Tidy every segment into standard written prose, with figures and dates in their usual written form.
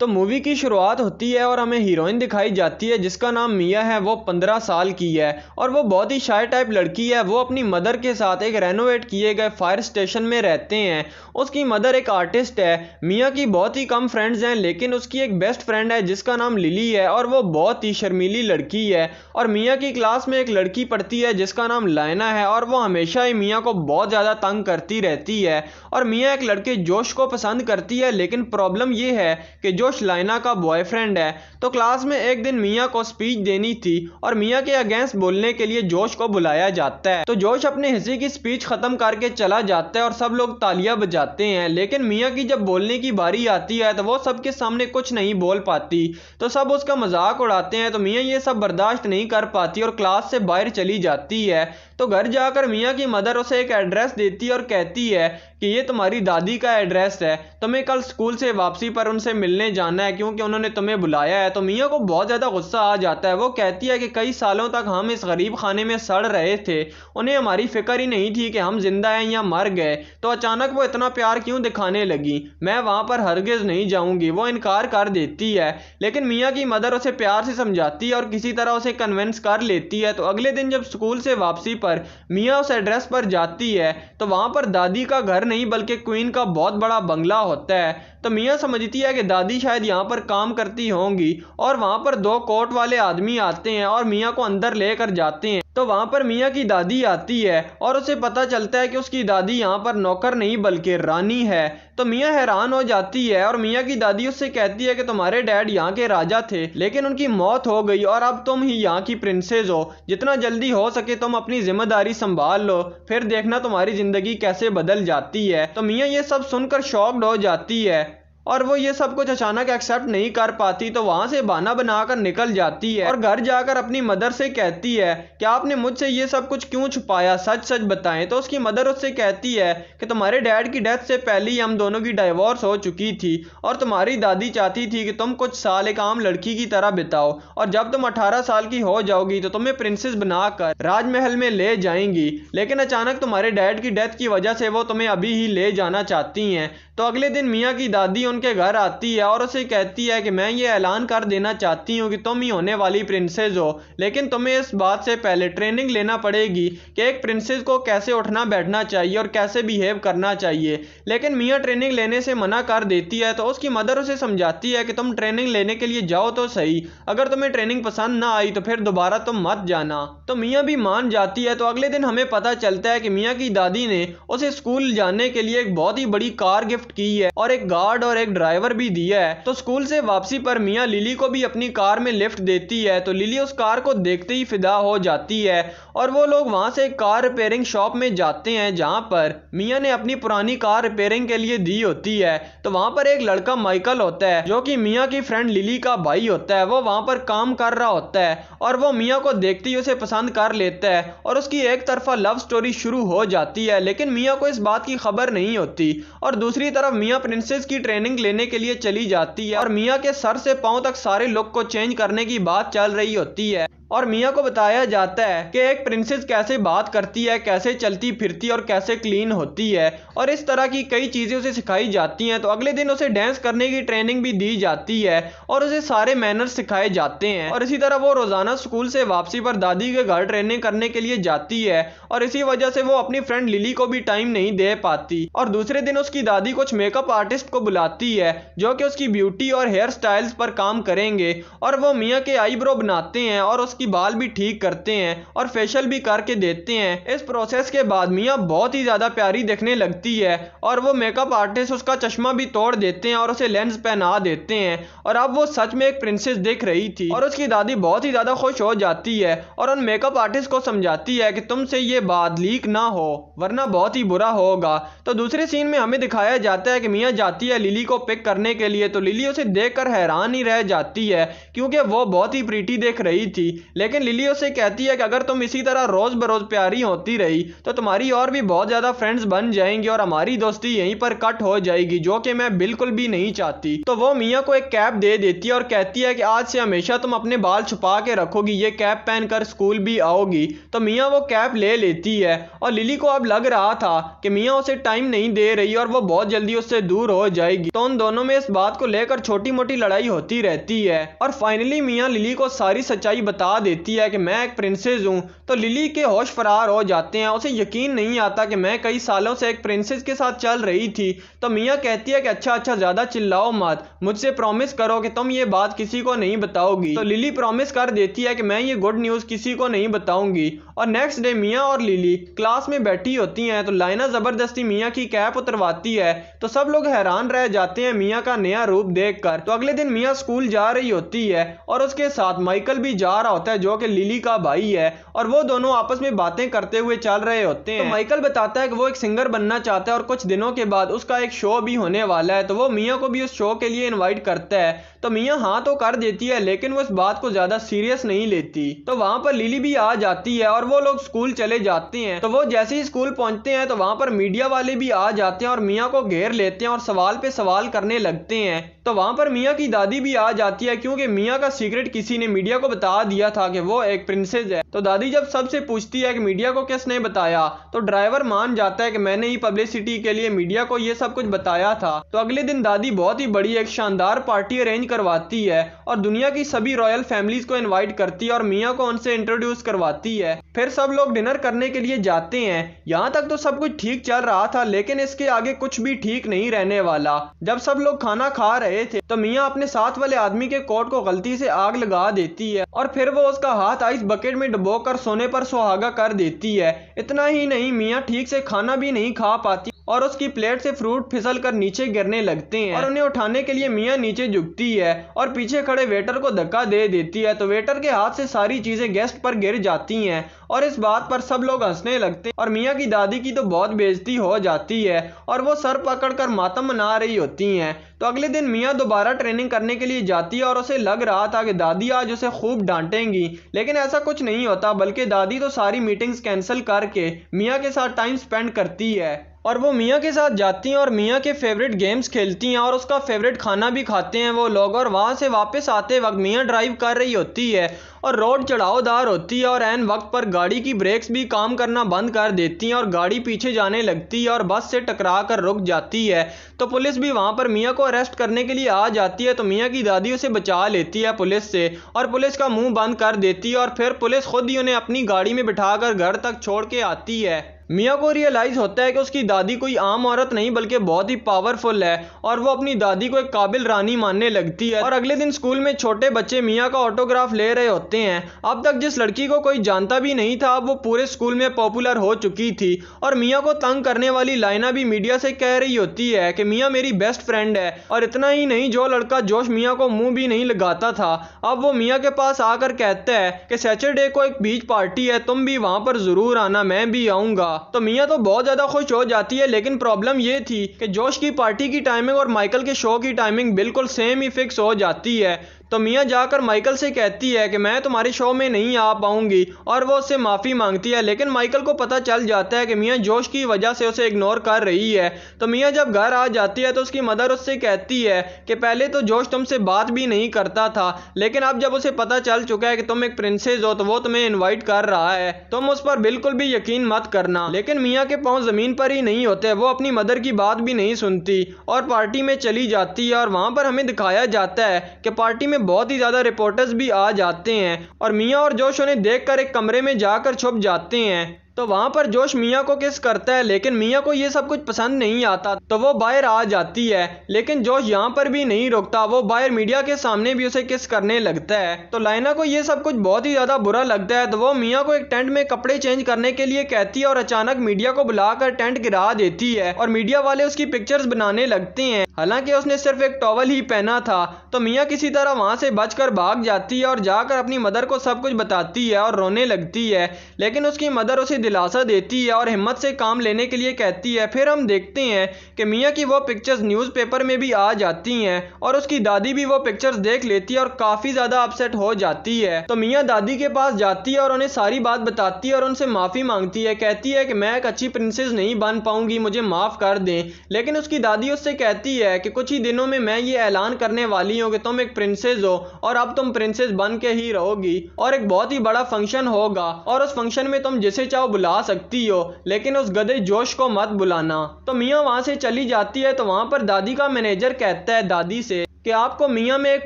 तो मूवी की शुरुआत होती है और हमें हीरोइन दिखाई जाती है जिसका नाम मिया है। वो 15 साल की है और वो बहुत ही शाय टाइप लड़की है। वो अपनी मदर के साथ एक रेनोवेट किए गए फायर स्टेशन में रहते हैं। उसकी मदर एक आर्टिस्ट है। मिया की बहुत ही कम फ्रेंड्स हैं लेकिन उसकी एक बेस्ट फ्रेंड है जिसका नाम लिली है और वो बहुत ही शर्मीली लड़की है। और मिया की क्लास में एक लड़की पढ़ती है जिसका नाम लाइना है और वो हमेशा ही मिया को बहुत ज़्यादा तंग करती रहती है। और मिया एक लड़के जोश को पसंद करती है लेकिन प्रॉब्लम ये है कि जोश लाइना का बॉयफ्रेंड है। तो क्लास में एक दिन मिया को स्पीच देनी थी और मिया के अगेंस्ट बोलने के लिए जोश को बुलाया जाता है। तो जोश अपने हिस्से की स्पीच खत्म करके चला जाता है और सब लोग तालियां बजाते हैं। लेकिन मिया की जब बोलने की बारी आती है तो वो सबके सामने कुछ नहीं बोल पाती। तो सब उसका मजाक उड़ाते हैं। तो मिया ये सब बर्दाश्त नहीं कर पाती और क्लास से बाहर चली जाती है। तो घर जाकर मिया की मदर उसे एक एड्रेस देती है और कहती है कि ये तुम्हारी दादी का एड्रेस है, तुम्हें कल स्कूल से वापसी पर उनसे मिलने जाना है क्योंकि उन्होंने तुम्हें बुलाया है। तो मिया को बहुत ज़्यादा गुस्सा आ जाता है। वो कहती है कि कई सालों तक हम इस गरीब खाने में सड़ रहे थे, उन्हें हमारी फिक्र ही नहीं थी कि हम जिंदा हैं या मर गए। तो अचानक वो इतना प्यार क्यों दिखाने लगी, मैं वहाँ पर हरगिज़ नहीं जाऊँगी। वो इनकार कर देती है लेकिन मिया की मदर उसे प्यार से समझाती है और किसी तरह उसे कन्विंस कर लेती है। तो अगले दिन जब स्कूल से वापसी पर मिया उस एड्रेस पर जाती है तो वहाँ पर दादी का घर नहीं बल्कि क्वीन का बहुत बड़ा बंगला होता है। तो मिया समझती है कि दादी शायद यहाँ पर काम करती होंगी और वहाँ पर दो कोट वाले आदमी आते हैं और मिया को अंदर लेकर जाते हैं। तो वहाँ पर मिया की दादी आती है और उसे पता चलता है कि उसकी दादी यहाँ पर नौकर नहीं बल्कि रानी है। तो मिया हैरान हो जाती है और मिया की दादी उससे कहती है कि तुम्हारे डैड यहाँ के राजा थे लेकिन उनकी मौत हो गई और अब तुम ही यहाँ की प्रिंसेस हो। जितना जल्दी हो सके तुम अपनी जिम्मेदारी संभाल लो, फिर देखना तुम्हारी जिंदगी कैसे बदल जाती है। तो मिया ये सब सुनकर शॉक्ड हो जाती है और वो ये सब कुछ अचानक एक्सेप्ट नहीं कर पाती। तो वहां से बहाना बनाकर निकल जाती है और घर जाकर अपनी मदर से कहती है कि आपने मुझसे ये सब कुछ क्यों छुपाया, सच सच बताएं। तो उसकी मदर उससे कहती है कि तुम्हारे डैड की डेथ से पहले ही हम दोनों की डाइवोर्स हो चुकी थी और तुम्हारी दादी चाहती थी कि तुम कुछ साल एक आम लड़की की तरह बिताओ और जब तुम 18 साल की हो जाओगी तो तुम्हें प्रिंसेस बनाकर राजमहल में ले जाएंगी। लेकिन अचानक तुम्हारे डैड की डेथ की वजह से वो तुम्हें अभी ही ले जाना चाहती हैं। तो अगले दिन मिया की दादी उनके घर आती है और उसे कहती है कि मैं ये ऐलान कर देना चाहती हूँ कि तुम ही होने वाली प्रिंसेस हो, लेकिन तुम्हें इस बात से पहले ट्रेनिंग लेना पड़ेगी कि एक प्रिंसेस को कैसे उठना बैठना चाहिए और कैसे बिहेव करना चाहिए। लेकिन मिया ट्रेनिंग लेने से मना कर देती है। तो उसकी मदर उसे समझाती है कि तुम ट्रेनिंग लेने के लिए जाओ तो सही, अगर तुम्हें ट्रेनिंग पसंद ना आई तो फिर दोबारा तुम मत जाना। तो मिया भी मान जाती है। तो अगले दिन हमें पता चलता है कि मिया की दादी ने उसे स्कूल जाने के लिए एक बहुत ही बड़ी कार गिफ्ट की है और एक गार्ड और एक ड्राइवर भी दिया है। तो स्कूल से वापसी पर मिया लिली को भी अपनी कार में लिफ्ट देती है। तो लिली उस कार को देखते ही फिदा हो जाती है और वो लोग वहां से एक कार रिपेयरिंग शॉप में जाते हैं जहां पर मिया ने अपनी पुरानी कार रिपेयरिंग के लिए दी होती है। तो वहां पर एक लड़का माइकल होता है जो कि मिया की फ्रेंड लिली का भाई होता है। वो वहां पर काम कर रहा होता है और वो मिया को देखते ही उसे पसंद कर लेता है और उसकी एक तरफा लव स्टोरी शुरू हो जाती है। लेकिन मिया को इस बात की खबर नहीं होती और दूसरी तरफ मिया प्रिंसेस की ट्रेनिंग लेने के लिए चली जाती है और मिया के सर से पांव तक सारे लुक को चेंज करने की बात चल रही होती है और मिया को बताया जाता है कि एक प्रिंसेस कैसे बात करती है, कैसे चलती फिरती और कैसे क्लीन होती है और इस तरह की कई चीजें उसे सिखाई जाती हैं। तो अगले दिन उसे डांस करने की ट्रेनिंग भी दी जाती है और उसे सारे मैनर्स सिखाए जाते हैं और इसी तरह वो रोजाना स्कूल से वापसी पर दादी के घर ट्रेनिंग करने के लिए जाती है और इसी वजह से वो अपनी फ्रेंड लिली को भी टाइम नहीं दे पाती। और दूसरे दिन उसकी दादी कुछ मेकअप आर्टिस्ट को बुलाती है जो कि उसकी ब्यूटी और हेयर स्टाइल्स पर काम करेंगे और वो मिया के आईब्रो बनाते हैं और उसकी बाल भी ठीक करते हैं और फेशियल भी करके देते हैं। इस प्रोसेस के बाद मिया बहुत ही ज्यादा प्यारी दिखने लगती है और वो मेकअप आर्टिस्ट उसका चश्मा भी तोड़ देते हैं और उसे लेंस पहना देते हैं और अब वो सच में एक प्रिंसेस दिख रही थी और उसकी दादी बहुत ही ज्यादा खुश हो जाती है और उन मेकअप आर्टिस्ट को समझाती है कि तुमसे ये बात लीक ना हो वरना बहुत ही बुरा होगा। तो दूसरे सीन में हमें दिखाया जाता है कि मिया जाती है लिली को पिक करने के लिए। तो लिली उसे देखकर हैरान ही रह जाती है क्योंकि वो बहुत ही प्रीटी दिख रही थी। लेकिन लिली उसे कहती है कि अगर तुम इसी तरह रोज बरोज प्यारी होती रही तो तुम्हारी और भी बहुत ज्यादा फ्रेंड्स बन जाएंगी और हमारी दोस्ती यहीं पर कट हो जाएगी, जो कि मैं बिल्कुल भी नहीं चाहती। तो वो मिया को एक कैप दे देती है और कहती है कि आज से हमेशा तुम अपने बाल छुपा के रखोगी, ये कैप पहनकर स्कूल भी आओगी। तो मिया वो कैप ले लेती है और लिली को अब लग रहा था कि मिया उसे टाइम नहीं दे रही और वो बहुत जल्दी उससे दूर हो जाएगी। तो उन दोनों में इस बात को लेकर छोटी मोटी लड़ाई होती रहती है और फाइनली मिया लिली को सारी सच्चाई बता देती है कि मैं एक प्रिंसेस हूँ। तो लिली के होश फरार हो जाते हैं, उसे यकीन नहीं आता कि मैं कई सालों से एक प्रिंसेस के साथ चल रही थी। तो मिया कहती है कि अच्छा ज्यादा चिल्लाओ मत, मुझसे प्रॉमिस करो कि तुम ये बात किसी को नहीं बताओगी। तो लिली प्रॉमिस कर देती है कि मैं ये गुड न्यूज किसी को नहीं बताऊंगी। और नेक्स्ट डे मिया और लिली क्लास में बैठी होती हैं तो लाइना जबरदस्ती मिया की कैप उतरवाती है। तो सब लोग हैरान रह जाते हैं मिया का नया रूप देखकर। तो अगले दिन मिया स्कूल जा रही होती है और उसके साथ माइकल भी जा रहा होता है जो कि लिली का भाई है और वो दोनों आपस में बातें करते हुए चल रहे होते हैं। तो माइकल बताता है कि वो एक सिंगर बनना चाहता है और कुछ दिनों के बाद उसका एक शो भी होने वाला है, तो वो मिया को भी उस शो के लिए इनवाइट करता है। तो मिया हाँ तो कर देती है लेकिन वो इस बात को ज्यादा सीरियस नहीं लेती। तो वहां पर लिली भी आ जाती है और वो लोग स्कूल चले जाते हैं। तो वो जैसे ही स्कूल पहुंचते हैं तो वहां पर मीडिया वाले भी आ जाते हैं और मिया को घेर लेते हैं और सवाल पे सवाल करने लगते हैं। तो वहां पर मिया की दादी भी आ जाती है क्योंकि मिया का सीक्रेट किसी ने मीडिया को बता दिया था कि वो एक प्रिंसेस है। तो दादी जब सबसे पूछती है कि मीडिया को किसने बताया तो ड्राइवर मान जाता है कि मैंने ही पब्लिसिटी के लिए मीडिया को ये सब कुछ बताया था। तो अगले दिन दादी बहुत ही बड़ी एक शानदार पार्टी अरेंज करवाती है और दुनिया की सभी रॉयल फैमिलीज को इनवाइट करती है और मिया को उनसे इंट्रोड्यूस करवाती है। फिर सब लोग डिनर करने के लिए जाते हैं। यहाँ तक तो सब कुछ ठीक चल रहा था लेकिन इसके आगे कुछ भी ठीक नहीं रहने वाला। जब सब लोग खाना खा रहे थे तो मिया अपने साथ वाले आदमी के कोट को गलती से आग लगा देती है और फिर वो उसका हाथ आइस बकेट में डुबोकर सोने पर सुहागा कर देती है। इतना ही नहीं मिया ठीक से खाना भी नहीं खा पाती और उसकी प्लेट से फ्रूट फिसल कर नीचे गिरने लगते हैं और उन्हें उठाने के लिए मिया नीचे झुकती है और पीछे खड़े वेटर को धक्का दे देती है। तो वेटर के हाथ से सारी चीजें गेस्ट पर गिर जाती हैं और इस बात पर सब लोग हंसने लगते हैं और मिया की दादी की तो बहुत बेइज्जती हो जाती है और वो सर पकड़कर मातम मना रही होती हैं। तो अगले दिन मिया दोबारा ट्रेनिंग करने के लिए जाती है और उसे लग रहा था कि दादी आज उसे खूब डांटेंगी, लेकिन ऐसा कुछ नहीं होता बल्कि दादी तो सारी मीटिंग्स कैंसिल करके मिया के साथ टाइम स्पेंड करती है और वो मिया के साथ जाती हैं और मिया के फेवरेट गेम्स खेलती हैं और उसका फेवरेट खाना भी खाते हैं वो लोग। और वहाँ से वापस आते वक्त मिया ड्राइव कर रही होती है और रोड चढ़ावदार होती है और ऐन वक्त पर गाड़ी की ब्रेक्स भी काम करना बंद कर देती हैं और गाड़ी पीछे जाने लगती है और बस से टकरा कर रुक जाती है। तो पुलिस भी वहाँ पर मिया को अरेस्ट करने के लिए आ जाती है। तो मिया की दादी उसे बचा लेती है पुलिस से और पुलिस का मुंह बंद कर देती है और फिर पुलिस खुद ही उन्हें अपनी गाड़ी में बिठाकर घर तक छोड़ के आती है। मिया को रियलाइज होता है कि उसकी दादी कोई आम औरत नहीं बल्कि बहुत ही पावरफुल है और वो अपनी दादी को एक काबिल रानी मानने लगती है। और अगले दिन स्कूल में छोटे बच्चे मिया का ऑटोग्राफ ले रहे होते हैं। अब तक जिस लड़की को कोई जानता भी नहीं था अब वो पूरे स्कूल में पॉपुलर हो चुकी थी और मिया को तंग करने वाली लाइना भी मीडिया से कह रही होती है कि मिया मेरी बेस्ट फ्रेंड है। और इतना ही नहीं, जो लड़का जोश मिया को मुंह भी नहीं लगाता था अब वो मिया के पास आकर कहता है कि सैटरडे को एक बीच पार्टी है, तुम भी वहां पर जरूर आना, मैं भी आऊंगा। तो मिया तो बहुत ज्यादा खुश हो जाती है लेकिन प्रॉब्लम ये थी कि जोश की पार्टी की टाइमिंग और माइकल के शो की टाइमिंग बिल्कुल सेम ही फिक्स हो जाती है। तो मिया जाकर माइकल से कहती है कि मैं तुम्हारे शो में नहीं आ पाऊंगी और वो उससे माफी मांगती है। लेकिन माइकल को पता चल जाता है कि मिया जोश की वजह से उसे इग्नोर कर रही है। तो मिया जब घर आ जाती है तो उसकी मदर उससे कहती है कि पहले तो जोश तुमसे बात भी नहीं करता था लेकिन अब जब उसे पता चल चुका है कि तुम एक प्रिंसेस हो तो वो तुम्हें इन्वाइट कर रहा है, तुम उस पर बिल्कुल भी यकीन मत करना। लेकिन मिया के पांव जमीन पर ही नहीं होते, वो अपनी मदर की बात भी नहीं सुनती और पार्टी में चली जाती है। और वहां पर हमें दिखाया जाता है कि पार्टी में बहुत ही ज्यादा रिपोर्टर्स भी आ जाते हैं और मिया और जोश उन्हें देखकर एक कमरे में जाकर छुप जाते हैं। तो वहां पर जोश मिया को किस करता है लेकिन मिया को ये सब कुछ पसंद नहीं आता तो वो बाहर आ जाती है। लेकिन जोश यहाँ पर भी नहीं रुकता, वो बाहर मीडिया के सामने भी उसे किस करने लगता है। तो लाइना को ये सब कुछ बहुत ही ज्यादा बुरा लगता है तो वो मिया को एक टेंट में कपड़े चेंज करने के लिए कहती है और अचानक मीडिया को बुलाकर टेंट गिरा देती है और मीडिया वाले उसकी पिक्चर्स बनाने लगते हैं। हालांकि उसने सिर्फ एक टॉवल ही पहना था। तो मियाँ किसी तरह वहाँ से बचकर भाग जाती है और जाकर अपनी मदर को सब कुछ बताती है और रोने लगती है, लेकिन उसकी मदर उसे दिलासा देती है और हिम्मत से काम लेने के लिए कहती है। फिर हम देखते हैं कि मियाँ की वो पिक्चर्स न्यूज़पेपर में भी आ जाती हैं और उसकी दादी भी वो पिक्चर्स देख लेती है और काफ़ी ज़्यादा अपसेट हो जाती है। तो मियाँ दादी के पास जाती है और उन्हें सारी बात बताती है और उनसे माफ़ी मांगती है। कहती है कि मैं एक अच्छी प्रिंसेस नहीं बन पाऊंगी, मुझे माफ़ कर दें। लेकिन उसकी दादी उससे कहती है कि कुछ ही दिनों में मैं ये ऐलान करने वाली हूँ कि तुम एक प्रिंसेस हो और अब तुम प्रिंसेस बन के ही रहोगी और एक बहुत ही बड़ा फंक्शन होगा और उस फंक्शन में तुम जिसे चाहो बुला सकती हो, लेकिन उस गधे जोश को मत बुलाना। तो मियाँ वहाँ से चली जाती है। तो वहाँ पर दादी का मैनेजर कहता है दादी से कि आपको मियाँ में एक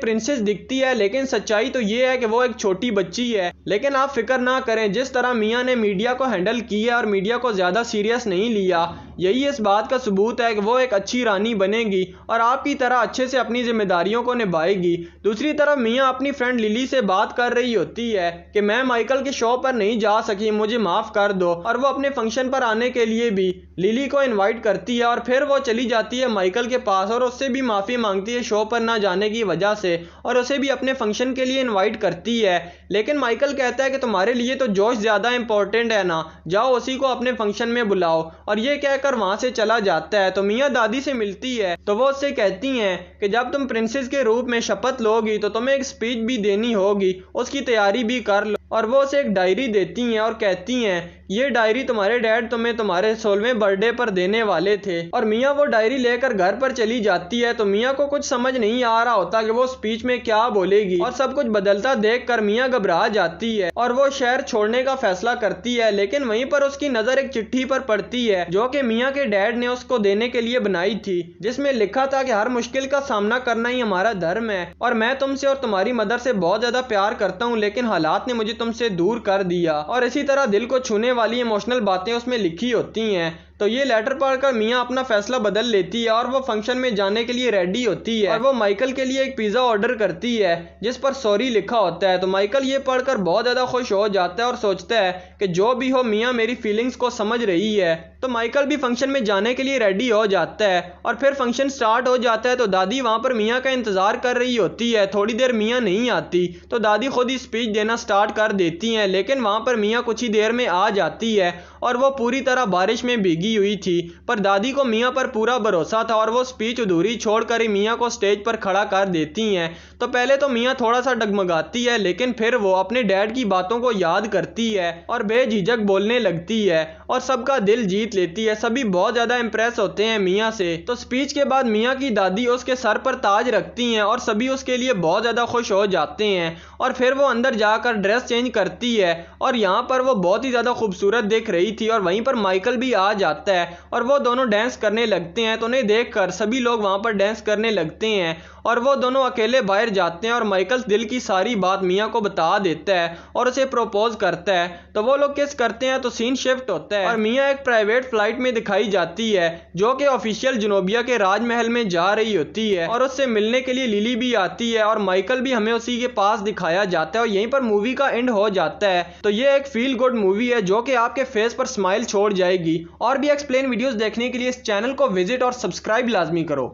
प्रिंसेस दिखती है, लेकिन सच्चाई तो ये है कि वो एक छोटी बच्ची है। लेकिन आप फिक्र ना करें, जिस तरह मियाँ ने मीडिया को हैंडल किया और मीडिया को ज़्यादा सीरियस नहीं लिया, यही इस बात का सबूत है कि वो एक अच्छी रानी बनेगी और आपकी तरह अच्छे से अपनी जिम्मेदारियों को निभाएगी। दूसरी तरफ मियाँ अपनी फ्रेंड लिली से बात कर रही होती है कि मैं माइकल के शो पर नहीं जा सकी, मुझे माफ़ कर दो, और वो अपने फंक्शन पर आने के लिए भी लिली को इन्वाइट करती है और फिर वो चली जाती है माइकल के पास और उससे भी माफ़ी मांगती है शो पर ना जाने की वजह से और उसे भी अपने फंक्शन के लिए इनवाइट करती है। लेकिन माइकल कहता है कि तुम्हारे लिए तो जोश ज़्यादा इंपॉर्टेंट है ना, जाओ उसी को अपने फंक्शन में बुलाओ, और ये कहकर वहाँ से चला जाता है। तो मियाँ दादी से मिलती है तो वो उससे कहती हैं कि जब तुम प्रिंसेस के रूप में शपथ लोगी तो तुम्हें एक स्पीच भी देनी होगी, उसकी तैयारी भी कर लो। और वो उसे एक डायरी देती हैं और कहती हैं ये डायरी तुम्हारे डैड तुम्हें तुम्हारे 16वें बर्थडे पर देने वाले थे। और मियाँ वो डायरी लेकर घर पर चली जाती है। तो मियाँ को कुछ समझ नहीं आ रहा होता कि वो स्पीच में क्या बोलेगी और सब कुछ बदलता देखकर मियाँ घबरा जाती है और वो शहर छोड़ने का फैसला करती है। लेकिन वहीं पर उसकी नज़र एक चिट्ठी पर पड़ती है जो कि मियाँ के डैड ने उसको देने के लिए बनाई थी, जिसमें लिखा था कि हर मुश्किल का सामना करना ही हमारा धर्म है और मैं तुमसे और तुम्हारी मदर से बहुत ज़्यादा प्यार करता हूँ, लेकिन हालात ने मुझे तुमसे दूर कर दिया। और इसी तरह दिल को छूने वाली इमोशनल बातें उसमें लिखी होती हैं। तो ये लेटर पढ़कर मियाँ अपना फैसला बदल लेती है और वो फंक्शन में जाने के लिए रेडी होती है और वो माइकल के लिए एक पिज़्ज़ा ऑर्डर करती है जिस पर सॉरी लिखा होता है। तो माइकल ये पढ़कर बहुत ज़्यादा खुश हो जाता है और सोचता है कि जो भी हो मियाँ मेरी फीलिंग्स को समझ रही है। तो माइकल भी फंक्शन में जाने के लिए रेडी हो जाता है और फिर फंक्शन स्टार्ट हो जाता है। तो दादी वहाँ पर मियाँ का इंतज़ार कर रही होती है। थोड़ी देर मियाँ नहीं आती तो दादी खुद ही स्पीच देना स्टार्ट कर देती हैं, लेकिन वहाँ पर मियाँ कुछ ही देर में आ जाती है और वो पूरी तरह बारिश में भीगी हुई थी। पर दादी को मियाँ पर पूरा भरोसा था और वो स्पीच अधूरी छोड़कर ही मियाँ को स्टेज पर खड़ा कर देती हैं। तो पहले तो मियाँ थोड़ा सा डगमगाती है, लेकिन फिर वो अपने डैड की बातों को याद करती है और बेझिझक बोलने लगती है और सबका दिल जीत लेती है। सभी बहुत ज़्यादा इंप्रेस होते हैं मियाँ से। तो स्पीच के बाद मियाँ की दादी उसके सर पर ताज रखती हैं और सभी उसके लिए बहुत ज़्यादा खुश हो जाते हैं और फिर वो अंदर जाकर ड्रेस चेंज करती है और यहाँ पर वो बहुत ही ज़्यादा खूबसूरत दिख रही थी। और वहीं पर माइकल भी आ जाता है और वो दोनों डांस करने लगते हैं। तो उन्हें देखकर सभी लोग वहाँ पर डांस करने लगते हैं और वो दोनों अकेले बाहर जाते हैं और माइकल दिल की सारी बात मियाँ को बता देता है और उसे प्रपोज करता है। तो वो लोग किस करते हैं तो सीन शिफ्ट होता है और मियाँ एक प्राइवेट फ्लाइट में दिखाई जाती है जो कि ऑफिशियल जनोबिया के राजमहल में जा रही होती है और उससे मिलने के लिए लिली भी आती है और माइकल भी हमें उसी के पास दिखाया जाता है और यहीं पर मूवी का एंड हो जाता है। तो ये एक फील गुड मूवी है जो कि आपके फेस पर स्माइल छोड़ जाएगी। और भी एक्सप्लेन वीडियोस देखने के लिए इस चैनल को विजिट और सब्सक्राइब लाजमी करो।